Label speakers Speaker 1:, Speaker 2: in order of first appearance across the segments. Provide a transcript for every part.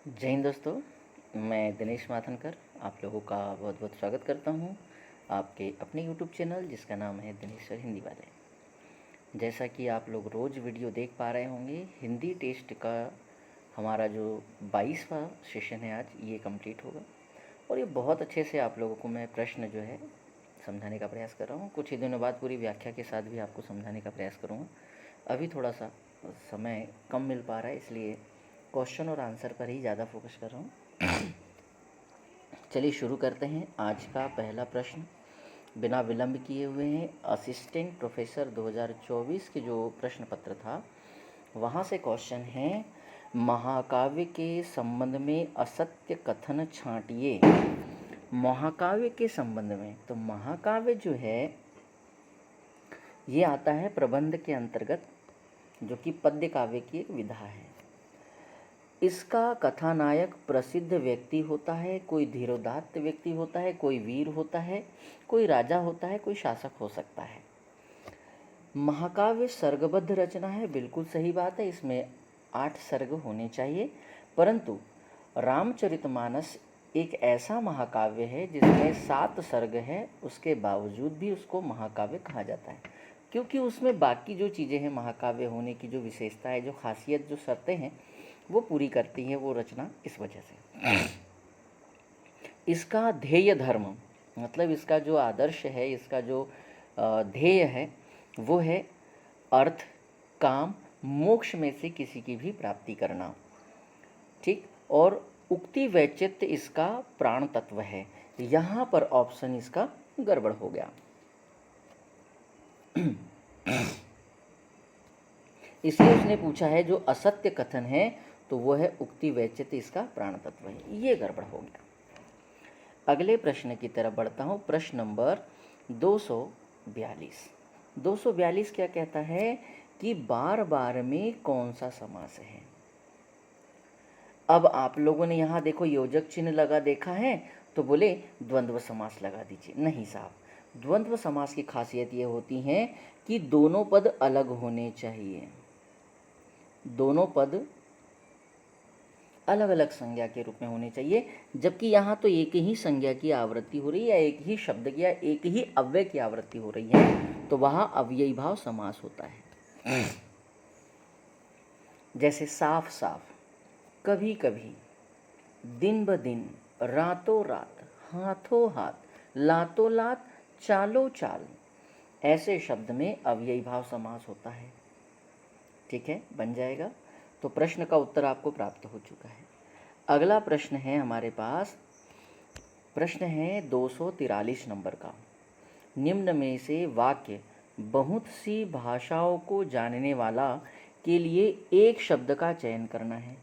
Speaker 1: जय हिंद दोस्तों। मैं दिनेश माथनकर आप लोगों का बहुत बहुत स्वागत करता हूं आपके अपने YouTube चैनल जिसका नाम है दिनेश्वर हिंदी वाले। जैसा कि आप लोग रोज़ वीडियो देख पा रहे होंगे, हिंदी टेस्ट का हमारा जो 22वां सेशन है आज ये कंप्लीट होगा और ये बहुत अच्छे से आप लोगों को मैं प्रश्न जो है समझाने का प्रयास कर रहा हूँ। कुछ ही दिनों बाद पूरी व्याख्या के साथ भी आपको समझाने का प्रयास करूँगा। अभी थोड़ा सा समय कम मिल पा रहा है, इसलिए क्वेश्चन और आंसर पर ही ज़्यादा फोकस कर रहा हूँ। चलिए शुरू करते हैं। आज का पहला प्रश्न बिना विलंब किए हुए हैं। असिस्टेंट प्रोफेसर 2024 के जो प्रश्न पत्र था वहाँ से क्वेश्चन है, महाकाव्य के संबंध में असत्य कथन छांटिए। महाकाव्य के संबंध में, तो महाकाव्य जो है ये आता है प्रबंध के अंतर्गत, जो कि पद्य काव्य की एक विधा है। इसका कथानायक प्रसिद्ध व्यक्ति होता है, कोई धीरोदात्त व्यक्ति होता है, कोई वीर होता है, कोई राजा होता है, कोई शासक हो सकता है। महाकाव्य सर्गबद्ध रचना है, बिल्कुल सही बात है, इसमें 8 सर्ग होने चाहिए। परंतु रामचरितमानस एक ऐसा महाकाव्य है जिसमें 7 सर्ग है, उसके बावजूद भी उसको महाकाव्य कहा जाता है, क्योंकि उसमें बाकी जो चीज़ें हैं महाकाव्य होने की, जो विशेषता है, जो खासियत, जो शर्तें हैं वो पूरी करती है वो रचना। इस वजह से इसका ध्येय धर्म, मतलब इसका जो आदर्श है, इसका जो ध्येय है वो है अर्थ, काम, मोक्ष में से किसी की भी प्राप्ति करना। ठीक, और उक्ति वैचित्य इसका प्राण तत्व है। यहाँ पर ऑप्शन इसका गड़बड़ हो गया। इसलिए उसने पूछा है जो असत्य कथन है तो वो है उक्ति वैचित्य इसका प्राण तत्व है, ये गड़बड़ हो गया। अगले प्रश्न की तरफ बढ़ता हूँ। प्रश्न नंबर 242। 242 क्या कहता है कि बार बार में कौन सा समास है। अब आप लोगों ने यहाँ देखो योजक चिन्ह लगा देखा है, तो बोले द्वंद्व समास लगा दीजिए। नहीं साहब, द्वंद्व समास की खासियत ये होती है कि दोनों पद अलग होने चाहिए, दोनों पद अलग अलग संज्ञा के रूप में होने चाहिए। जबकि यहाँ तो एक ही संज्ञा की आवृत्ति हो रही है, या एक ही शब्द की या एक ही अव्यय की आवृत्ति हो रही है, तो वहाँ अव्ययी भाव समास होता है। जैसे साफ साफ, कभी कभी, दिन ब दिन, रातों रात, हाथों हाथ, लातों लात, चालो चाल, ऐसे शब्द में अव्ययी भाव समास होता है। ठीक है, बन जाएगा। तो प्रश्न का उत्तर आपको प्राप्त हो चुका है। अगला प्रश्न है हमारे पास, प्रश्न है 243 नंबर का। निम्न में से वाक्य बहुत सी भाषाओं को जानने वाला के लिए एक शब्द का चयन करना है।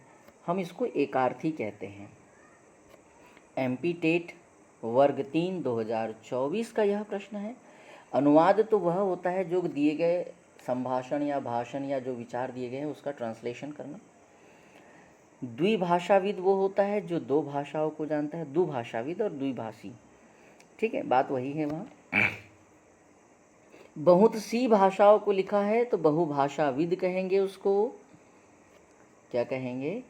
Speaker 1: हम इसको एकार्थी कहते हैं। एमपी टेट वर्ग 3 2024 का यह प्रश्न है। अनुवाद तो वह होता है जो दिए गए संभाषण या भाषण या जो विचार दिए गए हैं उसका ट्रांसलेशन करना। द्विभाषाविद वो होता है जो दो भाषाओं को जानता है, दुभाषाविद और द्विभाषी। ठीक है, बात वही है वहाँ। बहुत सी भाषाओं को लिखा है तो बहुभाषाविद कहेंगे उसको। क्या कहेंगे?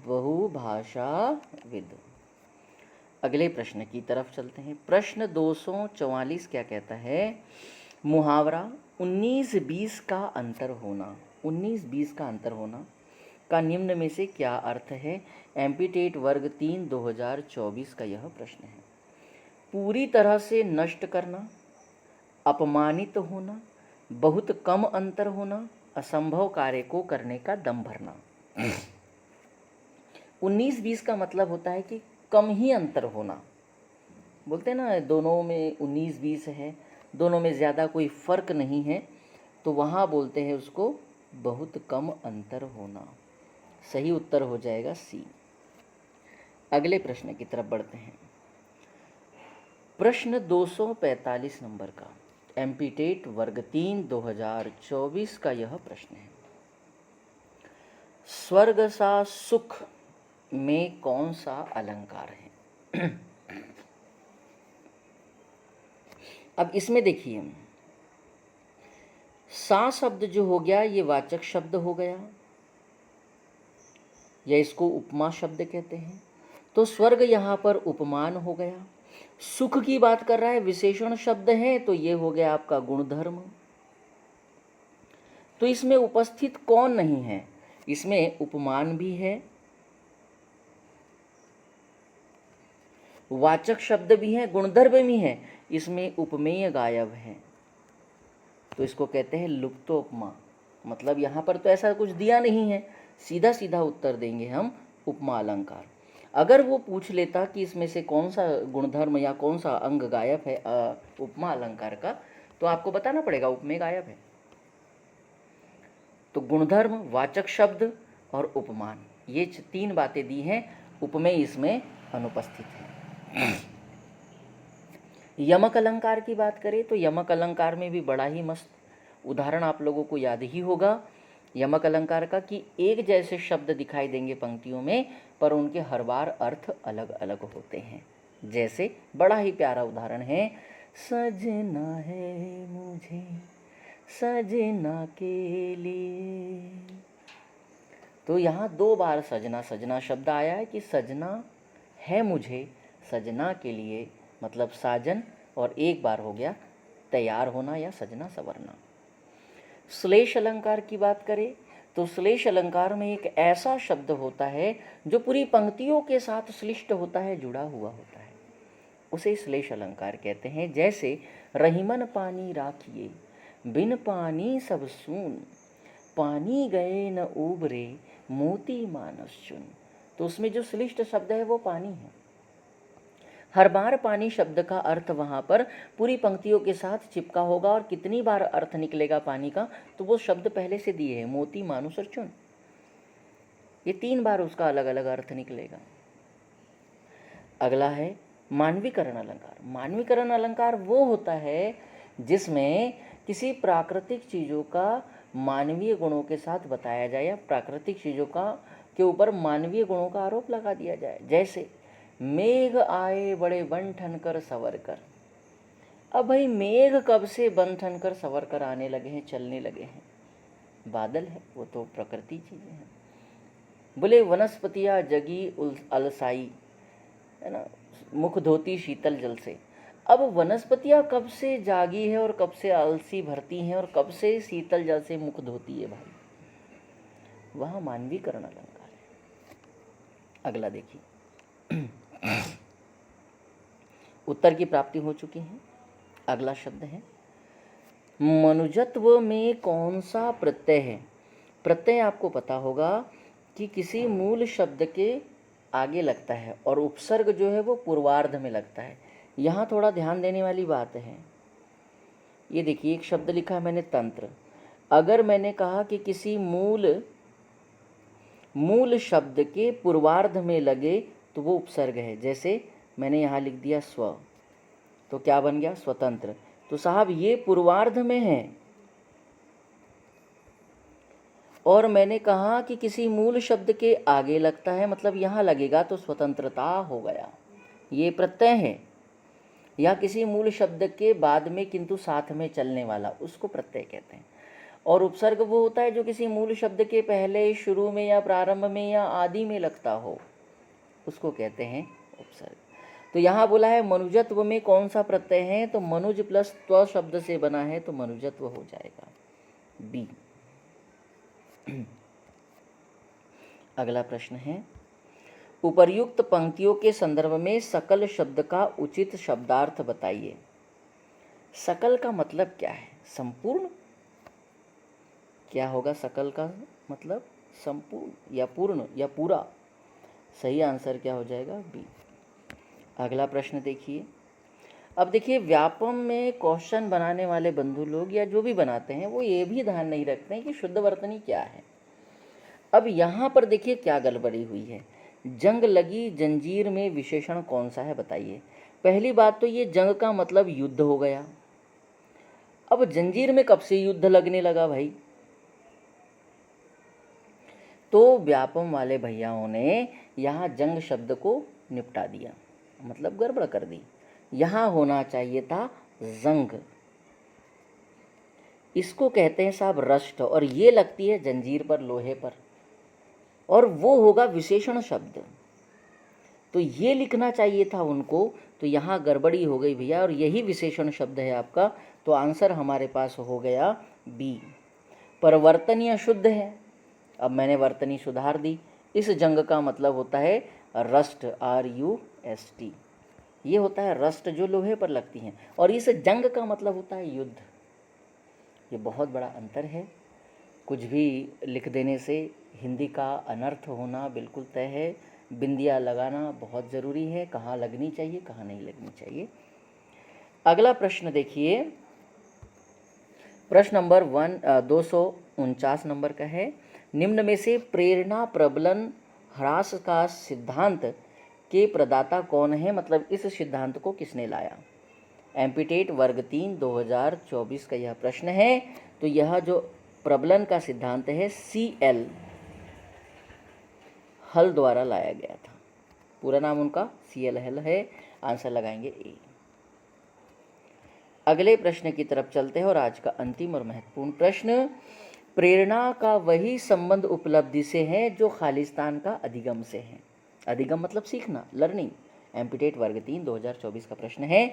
Speaker 1: बहुभाषाविद। अगले प्रश्न की तरफ चलते हैं। प्रश्न 244 क्या कहता है? मुहावरा 19-20 का अंतर होना, 19-20 का अंतर होना का निम्न में से क्या अर्थ है? एमपी टेट वर्ग 3 2024 का यह प्रश्न है। पूरी तरह से नष्ट करना, अपमानित होना, बहुत कम अंतर होना, असंभव कार्य को करने का दम भरना। 19-20 का मतलब होता है कि कम ही अंतर होना। बोलते हैं ना दोनों में 19-20 है, दोनों में ज़्यादा कोई फ़र्क नहीं है, तो वहाँ बोलते हैं उसको बहुत कम अंतर होना। सही उत्तर हो जाएगा सी। अगले प्रश्न की तरफ बढ़ते हैं। प्रश्न 245 नंबर का, एमपी टेट वर्ग 3 2024 का यह प्रश्न है। स्वर्ग सा सुख में कौन सा अलंकार है? अब इसमें देखिए, सा शब्द जो हो गया ये वाचक शब्द हो गया, या इसको उपमा शब्द कहते हैं। तो स्वर्ग यहाँ पर उपमान हो गया। सुख की बात कर रहा है, विशेषण शब्द है, तो ये हो गया आपका गुणधर्म। तो इसमें उपस्थित कौन नहीं है? इसमें उपमान भी है, वाचक शब्द भी है, गुणधर्म भी है, इसमें उपमेय गायब है। तो इसको कहते हैं लुप्तोपमा। मतलब यहाँ पर तो ऐसा कुछ दिया नहीं है, सीधा सीधा उत्तर देंगे हम उपमा अलंकार। अगर वो पूछ लेता कि इसमें से कौन सा गुणधर्म या कौन सा अंग गायब है उपमा अलंकार का, तो आपको बताना पड़ेगा उपमेय गायब है। तो गुणधर्म, वाचक शब्द और उपमान, ये 3 बातें दी हैं, उपमेय इसमें अनुपस्थित है। यमक अलंकार की बात करें तो यमक अलंकार में भी बड़ा ही मस्त उदाहरण आप लोगों को याद ही होगा यमक अलंकार का, कि एक जैसे शब्द दिखाई देंगे पंक्तियों में, पर उनके हर बार अर्थ अलग अलग होते हैं। जैसे बड़ा ही प्यारा उदाहरण है, सजना है मुझे सजना के लिए। तो यहाँ 2 बार सजना सजना शब्द आया है कि सजना है मुझे सजना के लिए, मतलब साजन, और एक बार हो गया तैयार होना या सजना संवरना। श्लेष अलंकार की बात करें तो श्लेष अलंकार में एक ऐसा शब्द होता है जो पूरी पंक्तियों के साथ श्लिष्ट होता है, जुड़ा हुआ होता है, उसे श्लेष अलंकार कहते हैं। जैसे रहीमन पानी राखिए बिन पानी सब सून, पानी गए न उबरे मोती मानस चुन। तो उसमें जो श्लिष्ट शब्द है वो पानी है। हर बार पानी शब्द का अर्थ वहाँ पर पूरी पंक्तियों के साथ चिपका होगा, और कितनी बार अर्थ निकलेगा पानी का, तो वो शब्द पहले से दिए हैं, मोती मानुस और चुन, ये 3 बार उसका अलग अलग अर्थ निकलेगा। अगला है मानवीकरण अलंकार। मानवीकरण अलंकार वो होता है जिसमें किसी प्राकृतिक चीज़ों का मानवीय गुणों के साथ बताया जाए, या प्राकृतिक चीज़ों का के ऊपर मानवीय गुणों का आरोप लगा दिया जाए। जैसे मेघ आए बड़े बन ठन कर सवर कर। अब भाई मेघ कब से बन ठन कर सवर कर आने लगे हैं, चलने लगे हैं? बादल है, वो तो प्रकृति चीज़ें हैं। बोले वनस्पतियाँ जगी अलसाई, है ना, मुख धोती शीतल जल से। अब वनस्पतियाँ कब से जागी है और कब से अलसी भरती हैं और कब से शीतल जल से मुख धोती है भाई? वहाँ मानवीकरण अलंकार है। अगला देखिए, उत्तर की प्राप्ति हो चुकी है। अगला शब्द है मनुजत्व में कौन सा प्रत्यय है? प्रत्यय आपको पता होगा कि किसी मूल शब्द के आगे लगता है और उपसर्ग जो है वो पूर्वार्ध में लगता है। यहाँ थोड़ा ध्यान देने वाली बात है। ये देखिए एक शब्द लिखा है मैंने तंत्र। अगर मैंने कहा कि किसी मूल शब्द के पूर्वार्ध में लगे तो वो उपसर्ग है। जैसे मैंने यहाँ लिख दिया स्व, तो क्या बन गया? स्वतंत्र। तो साहब ये पूर्वार्ध में है। और मैंने कहा कि किसी मूल शब्द के आगे लगता है, मतलब यहाँ लगेगा तो स्वतंत्रता हो गया, ये प्रत्यय है। या किसी मूल शब्द के बाद में किंतु साथ में चलने वाला, उसको प्रत्यय कहते हैं। और उपसर्ग वो होता है जो किसी मूल शब्द के पहले, शुरू में या प्रारंभ में या आदि में लगता हो, उसको कहते हैं उपसर्ग। तो यहाँ बोला है मनुजत्व में कौन सा प्रत्यय है, तो मनुज प्लस त्व शब्द से बना है, तो मनुजत्व हो जाएगा बी। अगला प्रश्न है उपर्युक्त पंक्तियों के संदर्भ में सकल शब्द का उचित शब्दार्थ बताइए। सकल का मतलब क्या है? संपूर्ण। क्या होगा सकल का मतलब? संपूर्ण या पूर्ण या पूरा। सही आंसर क्या हो जाएगा? बी। अगला प्रश्न देखिए। अब देखिए व्यापम में क्वेश्चन बनाने वाले बंधु लोग या जो भी बनाते हैं वो ये भी ध्यान नहीं रखते हैं कि शुद्ध वर्तनी क्या है। अब यहाँ पर देखिए क्या गड़बड़ी हुई है। जंग लगी जंजीर में विशेषण कौन सा है बताइए। पहली बात तो ये जंग का मतलब युद्ध हो गया। अब जंजीर में कब से युद्ध लगने लगा भाई? तो व्यापम वाले भैयाओं ने यहाँ जंग शब्द को निपटा दिया, मतलब गड़बड़ कर दी। यहाँ होना चाहिए था जंग। इसको कहते हैं साहब रष्ट, और ये लगती है जंजीर पर, लोहे पर। और वो होगा विशेषण शब्द। तो ये लिखना चाहिए था उनको, तो यहाँ गड़बड़ी हो गई भैया, और यही विशेषण शब्द है आपका। तो आंसर हमारे पास हो गया बी। परिवर्तनीय शुद्ध है, अब मैंने वर्तनी सुधार दी। इस जंग का मतलब होता है रस्ट, RUST, ये होता है रस्ट जो लोहे पर लगती हैं, और इस जंग का मतलब होता है युद्ध। ये बहुत बड़ा अंतर है। कुछ भी लिख देने से हिंदी का अनर्थ होना बिल्कुल तय है। बिंदिया लगाना बहुत ज़रूरी है, कहाँ लगनी चाहिए कहाँ नहीं लगनी चाहिए। अगला प्रश्न देखिए, प्रश्न नंबर 249 नंबर का है। निम्न में से प्रेरणा प्रबलन ह्रास का सिद्धांत के प्रदाता कौन है, मतलब इस सिद्धांत को किसने लाया। एमपीटेट वर्ग 3 2024 का यह प्रश्न है। तो यह जो प्रबलन का सिद्धांत है CL हल द्वारा लाया गया था। पूरा नाम उनका CL हल है। आंसर लगाएंगे ए। अगले प्रश्न की तरफ चलते हैं, और आज का अंतिम और महत्वपूर्ण प्रश्न, प्रेरणा का वही संबंध उपलब्धि से है जो खालिस्तान का अधिगम से है। अधिगम मतलब सीखना, लर्निंग। एमपीटेट वर्ग 3 2024 का प्रश्न है।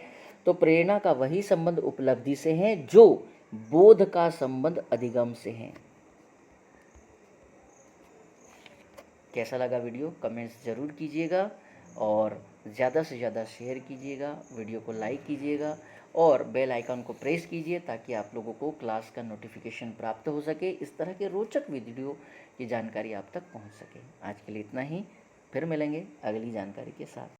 Speaker 1: तो प्रेरणा का वही संबंध उपलब्धि से है जो बोध का संबंध अधिगम से है। कैसा लगा वीडियो, कमेंट्स ज़रूर कीजिएगा, और ज़्यादा से ज़्यादा शेयर कीजिएगा, वीडियो को लाइक कीजिएगा, और बेल आइकन को प्रेस कीजिए ताकि आप लोगों को क्लास का नोटिफिकेशन प्राप्त हो सके। इस तरह के रोचक वीडियो की जानकारी आप तक पहुंच सके। आज के लिए इतना ही, फिर मिलेंगे अगली जानकारी के साथ।